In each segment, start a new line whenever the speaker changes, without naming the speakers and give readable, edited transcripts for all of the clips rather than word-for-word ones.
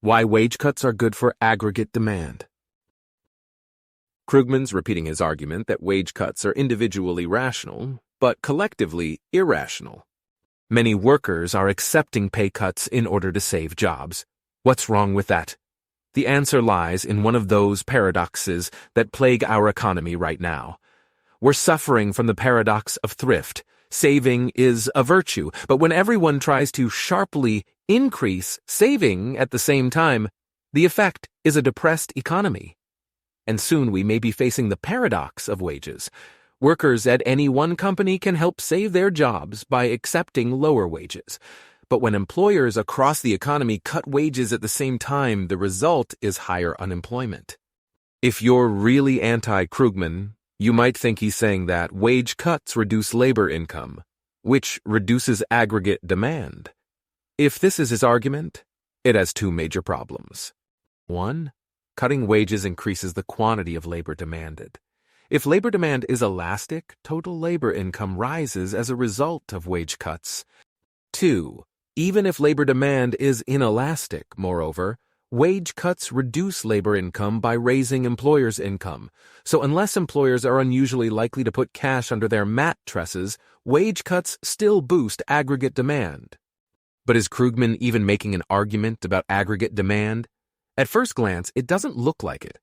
Why wage cuts are good for aggregate demand. Krugman's repeating his argument that wage cuts are individually rational, but collectively irrational. Many workers are accepting pay cuts in order to save jobs. What's wrong with that? The answer lies in one of those paradoxes that plague our economy right now. We're suffering from the paradox of thrift. Saving is a virtue, but when everyone tries to sharply increase saving at the same time, the effect is a depressed economy. And soon we may be facing the paradox of wages. Workers at any one company can help save their jobs by accepting lower wages. But when employers across the economy cut wages at the same time, the result is higher unemployment. If you're really anti-Krugman, you might think he's saying that wage cuts reduce labor income, which reduces aggregate demand. If this is his argument, it has two major problems. One, cutting wages increases the quantity of labor demanded. If labor demand is elastic, total labor income rises as a result of wage cuts. Two, even if labor demand is inelastic, moreover, wage cuts reduce labor income by raising employers' income. So unless employers are unusually likely to put cash under their mat trusses, wage cuts still boost aggregate demand. But is Krugman even making an argument about aggregate demand? At first glance, it doesn't look like it.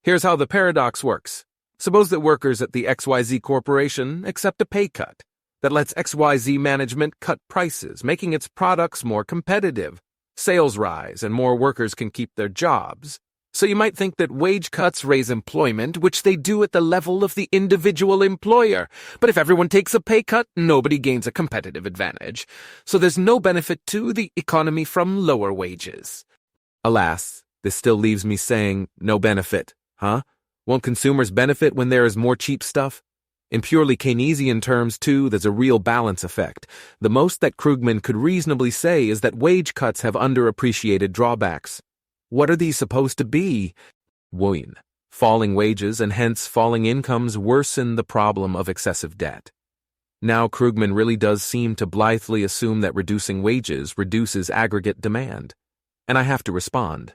Here's how the paradox works. Suppose that workers at the XYZ Corporation accept a pay cut that lets XYZ management cut prices, making its products more competitive. Sales rise and more workers can keep their jobs. So you might think that wage cuts raise employment, which they do at the level of the individual employer. But if everyone takes a pay cut, nobody gains a competitive advantage. So there's no benefit to the economy from lower wages. Alas, this still leaves me saying, no benefit, huh? Won't consumers benefit when there is more cheap stuff? In purely Keynesian terms, too, there's a real balance effect. The most that Krugman could reasonably say is that wage cuts have underappreciated drawbacks. What are these supposed to be? One, falling wages and hence falling incomes worsen the problem of excessive debt. Now Krugman really does seem to blithely assume that reducing wages reduces aggregate demand. And I have to respond.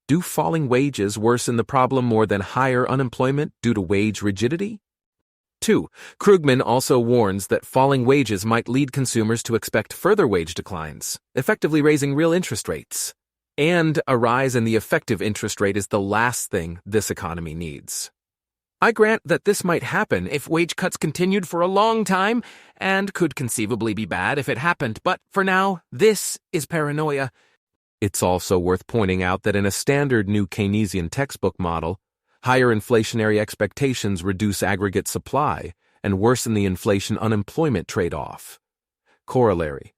Do falling wages worsen the problem more than higher unemployment due to wage rigidity? 2. Krugman also warns that falling wages might lead consumers to expect further wage declines, effectively raising real interest rates. And a rise in the effective interest rate is the last thing this economy needs. I grant that this might happen if wage cuts continued for a long time, and could conceivably be bad if it happened, but for now, this is paranoia. It's also worth pointing out that in a standard new Keynesian textbook model, higher inflationary expectations reduce aggregate supply and worsen the inflation-unemployment trade-off. Corollary: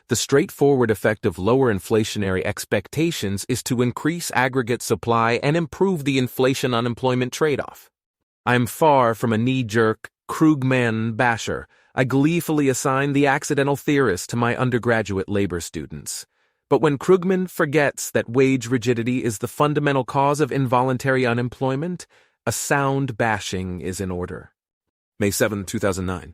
the straightforward effect of lower inflationary expectations is to increase aggregate supply and improve the inflation-unemployment trade-off. I am far from a knee-jerk Krugman basher. I gleefully assign the accidental theorist to my undergraduate labor students. But when Krugman forgets that wage rigidity is the fundamental cause of involuntary unemployment, a sound bashing is in order. May 7, 2009.